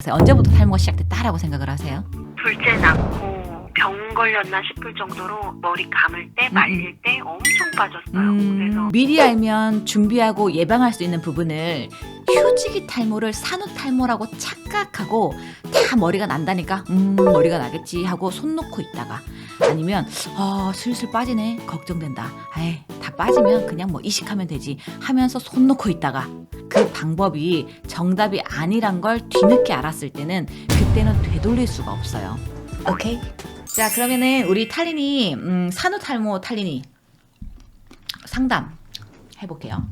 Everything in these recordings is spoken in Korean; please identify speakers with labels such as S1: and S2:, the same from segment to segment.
S1: 언제부터 탈모가 시작됐다라고 생각을 하세요?
S2: 둘째 낳고 병 걸렸나 싶을 정도로 머리 감을 때 말릴 때 엄청 빠졌어요. 그래서
S1: 미리 알면 준비하고 예방할 수 있는 부분을 휴지기 탈모를 산후탈모라고 착각하고 다 머리가 난다니까 머리가 나겠지 하고 손 놓고 있다가 아니면 슬슬 빠지네 걱정된다 에이 다 빠지면 그냥 뭐 이식하면 되지 하면서 손 놓고 있다가 그 방법이 정답이 아니란 걸 뒤늦게 알았을 때는 그때는 되돌릴 수가 없어요. 오케이? 자 그러면은 우리 탈린이 산후탈모 탈린이 상담 해볼게요.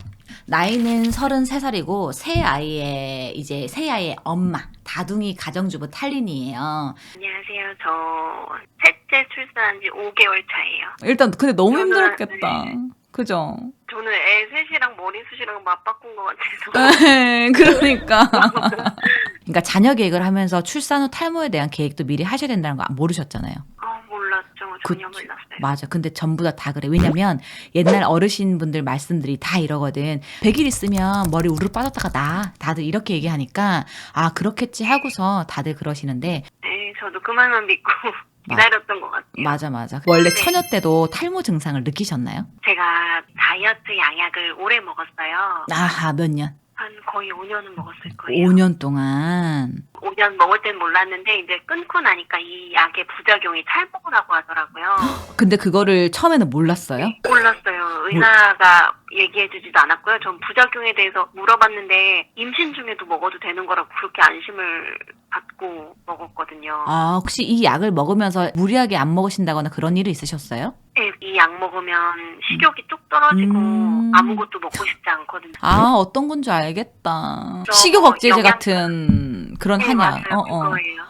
S1: 나이는 33살이고 새 아이의 엄마 다둥이 가정주부 탈린이에요.
S2: 안녕하세요. 저 셋째 출산한 지 5개월 차예요.
S1: 일단 근데 너무
S2: 저는-
S1: 힘들었겠다. 그죠?
S2: 저는 애 셋이랑 머리숱이랑 맞바꾼 것 같아서
S1: 그러니까. 그러니까 자녀 계획을 하면서 출산 후 탈모에 대한 계획도 미리 하셔야 된다는 거 모르셨잖아요.
S2: 몰랐죠. 전혀
S1: 그치.
S2: 몰랐어요.
S1: 맞아. 근데 전부 다 그래. 왜냐면 옛날 어르신분들 말씀들이 다 이러거든. 100일 있으면 머리 우르르 빠졌다가 나. 다들 이렇게 얘기하니까 아 그렇겠지 하고서 다들 그러시는데
S2: 네, 저도 그 말만 믿고 기다렸던 것 같아요.
S1: 맞아. 원래
S2: 네.
S1: 처녀 때도 탈모 증상을 느끼셨나요?
S2: 제가 다이어트 양약을 오래 먹었어요.
S1: 아하 몇 년?
S2: 한 거의 5년은 먹었을 거예요.
S1: 5년 동안.
S2: 5년 먹을 땐 몰랐는데 이제 끊고 나니까 이 약의 부작용이 탈모라고 하더라고요.
S1: 근데 그거를 처음에는 몰랐어요?
S2: 몰랐어요. 의사가 얘기해주지도 않았고요. 전 부작용에 대해서 물어봤는데 임신 중에도 먹어도 되는 거라고 그렇게 안심을 받고 먹었거든요.
S1: 아 혹시 이 약을 먹으면서 무리하게 안 먹으신다거나 그런 일이 있으셨어요?
S2: 네, 이 약 먹으면 식욕이 뚝 떨어지고 아무것도 먹고 싶지 않거든요.
S1: 아 어떤 건지 알겠다.
S2: 저
S1: 식욕 억제제
S2: 영양-
S1: 같은 그런
S2: 네,
S1: 한약.
S2: 맞아요. 그거예요.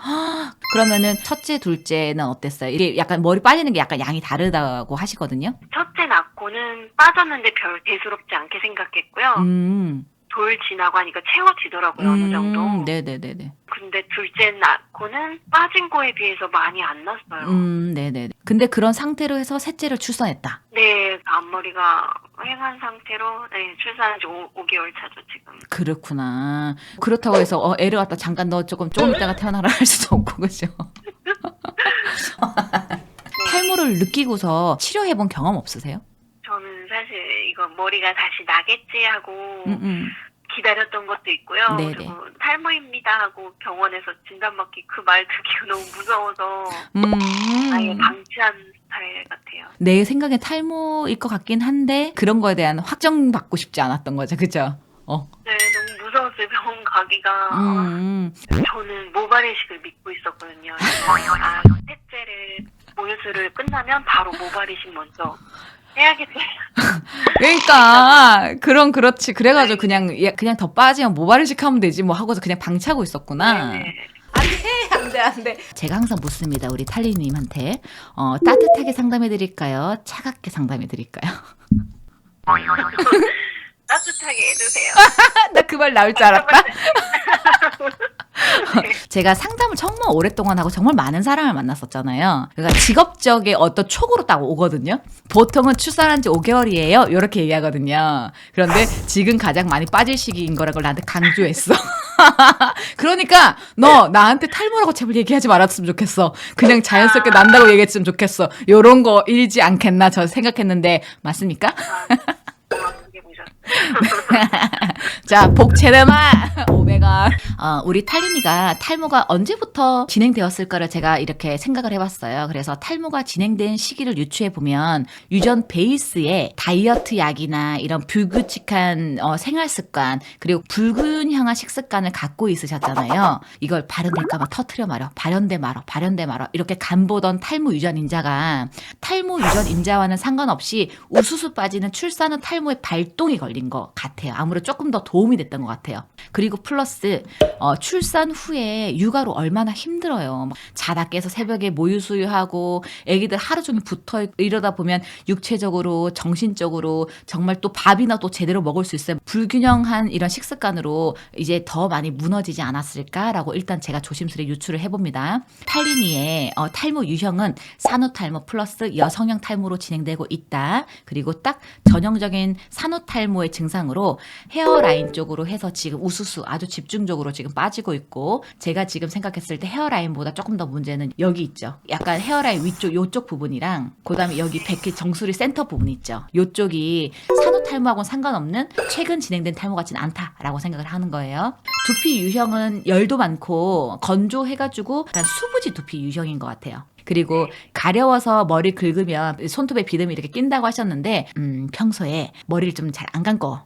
S1: 그러면은 첫째, 둘째는 어땠어요? 이게 약간 머리 빠지는 게 약간 양이 다르다고 하시거든요.
S2: 첫째 낳고는 빠졌는데 별 대수롭지 않게 생각했고요. 돌 지나고 하니까 채워지더라고요. 어느 정도.
S1: 네네네네.
S2: 근데 둘째 낳고는 빠진 거에 비해서 많이 안 났어요.
S1: 네네네. 근데 그런 상태로 해서 셋째를 출산했다.
S2: 네, 앞머리가 휑한 상태로 출산한 지 5개월 차죠, 지금.
S1: 그렇구나. 그렇다고 해서 애를 갖다 잠깐 너 조금 있다가 태어나라 할 수도 없고 그죠? 탈모를 느끼고서 치료해본 경험 없으세요?
S2: 저는 사실 이거 머리가 다시 나겠지 하고
S1: 음.
S2: 기다렸던 것도 있고요.
S1: 네네.
S2: 그리고 탈모입니다 하고 병원에서 진단받기 그 말 듣기가 너무 무서워서 아예 방치한 스타일 같아요.
S1: 내 생각에 탈모일 것 같긴 한데 그런 거에 대한 확정받고 싶지 않았던 거죠, 그죠?
S2: 네, 너무 무서웠어요. 병원 가기가. 저는 모발이식을 믿고 있었거든요. 그래서 셋째를 모유수를 끝나면 바로 모발이식 먼저 해야겠다.
S1: 그러니까 그렇지. 그래가지고 그냥 더 빠지면 모발이식 하면 되지 뭐 하고서 그냥 방치하고 있었구나.
S2: 네.
S1: 안돼. 제가 항상 묻습니다. 우리 탈리님한테 따뜻하게 상담해드릴까요? 차갑게 상담해드릴까요?
S2: 따뜻하게 해주세요.
S1: 나 그 말 나올 줄 알았다. 제가 상담을 정말 오랫동안 하고 정말 많은 사람을 만났었잖아요. 그러니까 직업적인 어떤 촉으로 딱 오거든요. 보통은 출산한 지 5개월이에요. 이렇게 얘기하거든요. 그런데 지금 가장 많이 빠질 시기인 거라고 나한테 강조했어. 그러니까 너 나한테 탈모라고 제발 얘기하지 말았으면 좋겠어. 그냥 자연스럽게 난다고 얘기했으면 좋겠어. 요런 거 일지 않겠나 저 생각했는데 맞습니까?
S2: 그게 보셨어요.
S1: 자, 복채르마 오메가. 우리 탈린이가 탈모가 언제부터 진행되었을까를 제가 이렇게 생각을 해봤어요. 그래서 탈모가 진행된 시기를 유추해 보면 유전 베이스에 다이어트 약이나 이런 불규칙한 생활 습관 그리고 불균형한 식습관을 갖고 있으셨잖아요. 이걸 발현될까봐 터트려 말어, 발현돼 말어 이렇게 간보던 탈모 유전 인자가 탈모 유전 인자와는 상관없이 우수수 빠지는 출산 후 탈모의 발동이 걸린 것 같아요. 아무래도 조금 더 도움이 됐던 것 같아요. 그리고 플러스 출산 후에 육아로 얼마나 힘들어요. 자다 깨서 새벽에 모유 수유하고 애기들 하루 종일 붙어 있고 이러다 보면 육체적으로 정신적으로 정말 또 밥이나 또 제대로 먹을 수 있어요. 불균형한 이런 식습관으로 이제 더 많이 무너지지 않았을까라고 일단 제가 조심스레 유추를 해봅니다. 탈리니의 탈모 유형은 산후탈모 플러스 여성형 탈모로 진행되고 있다. 그리고 딱 전형적인 산후탈모의 탈모의 증상으로 헤어라인 쪽으로 해서 지금 우수수 아주 집중적으로 지금 빠지고 있고, 제가 지금 생각했을 때 헤어라인보다 조금 더 문제는 여기 있죠. 약간 헤어라인 위쪽 요쪽 부분이랑 그다음에 여기 백희 정수리 센터 부분 있죠. 요쪽이 산후탈모하고는 상관없는 최근 진행된 탈모 같지는 않다라고 생각을 하는 거예요. 두피 유형은 열도 많고 건조해가지고 약간 수부지 두피 유형인 것 같아요. 그리고 가려워서 머리 긁으면 손톱에 비듬이 이렇게 낀다고 하셨는데 평소에 머리를 좀 잘 안 감고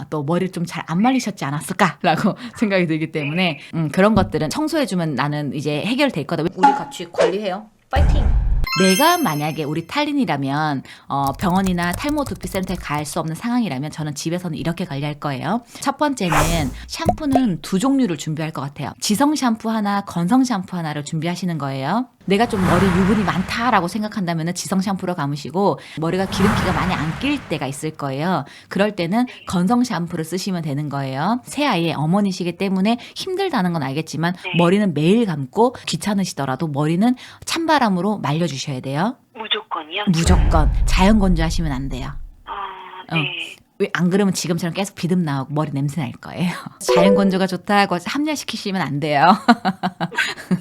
S1: 또 머리를 좀 잘 안 말리셨지 않았을까라고 생각이 들기 때문에 그런 것들은 청소해주면 나는 이제 해결될 거다. 우리 같이 관리해요. 파이팅! 내가 만약에 우리 탈린이라면 병원이나 탈모 두피 센터에 갈 수 없는 상황이라면 저는 집에서는 이렇게 관리할 거예요. 첫 번째는 샴푸는 두 종류를 준비할 것 같아요. 지성 샴푸 하나, 건성 샴푸 하나를 준비하시는 거예요. 내가 좀 머리 유분이 많다라고 생각한다면 지성 샴푸로 감으시고, 머리가 기름기가 많이 안 낄 때가 있을 거예요. 그럴 때는 건성 샴푸를 쓰시면 되는 거예요. 새아이의 어머니시기 때문에 힘들다는 건 알겠지만 머리는 매일 감고 귀찮으시더라도 머리는 찬바람으로 말려주셔야 돼요.
S2: 무조건이요?
S1: 무조건. 자연 건조하시면 안 돼요.
S2: 네.
S1: 왜 안 그러면 지금처럼 계속 비듬 나오고 머리 냄새 날 거예요. 자연 건조가 좋다고 합리화시키시면 안 돼요.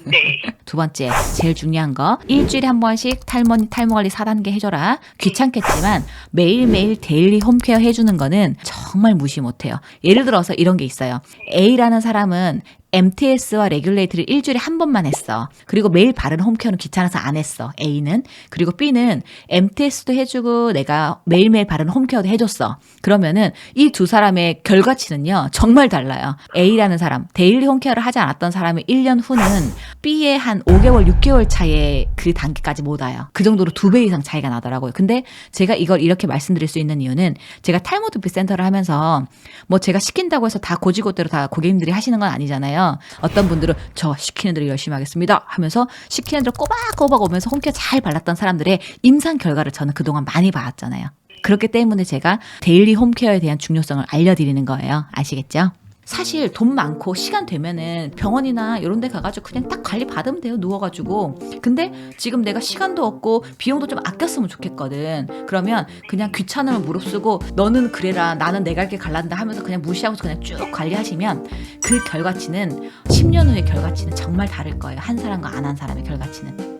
S2: 네.
S1: 두 번째, 제일 중요한 거, 일주일에 한 번씩 탈모 관리 4단계 해줘라. 귀찮겠지만 매일매일 데일리 홈케어 해주는 거는 정말 무시 못해요. 예를 들어서 이런 게 있어요. A라는 사람은 MTS와 레귤레이트를 일주일에 한 번만 했어. 그리고 매일 바르는 홈케어는 귀찮아서 안 했어. A는. 그리고 B는 MTS도 해주고 내가 매일매일 바르는 홈케어도 해줬어. 그러면은 이 두 사람의 결과치는요, 정말 달라요. A라는 사람, 데일리 홈케어를 하지 않았던 사람의 1년 후는 B의 한 5개월, 6개월 차에 그 단계까지 못 와요. 그 정도로 2배 이상 차이가 나더라고요. 근데 제가 이걸 이렇게 말씀드릴 수 있는 이유는 제가 탈모 두피 센터를 하면서 뭐 제가 시킨다고 해서 다 고지고대로 다 고객님들이 하시는 건 아니잖아요. 어떤 분들은 저 시키는 대로 열심히 하겠습니다 하면서 시키는 대로 꼬박꼬박 오면서 홈케어 잘 발랐던 사람들의 임상 결과를 저는 그동안 많이 봐왔잖아요. 그렇기 때문에 제가 데일리 홈케어에 대한 중요성을 알려드리는 거예요. 아시겠죠? 사실 돈 많고 시간 되면은 병원이나 이런 데 가가지고 그냥 딱 관리 받으면 돼요. 누워가지고. 근데 지금 내가 시간도 없고 비용도 좀 아꼈으면 좋겠거든. 그러면 그냥 귀찮으면 무릅쓰고 너는 그래라 나는 내가 이렇게 갈란다 하면서 그냥 무시하고 그냥 쭉 관리하시면 그 결과치는 10년 후의 결과치는 정말 다를 거예요. 한 사람과 안 한 사람의 결과치는.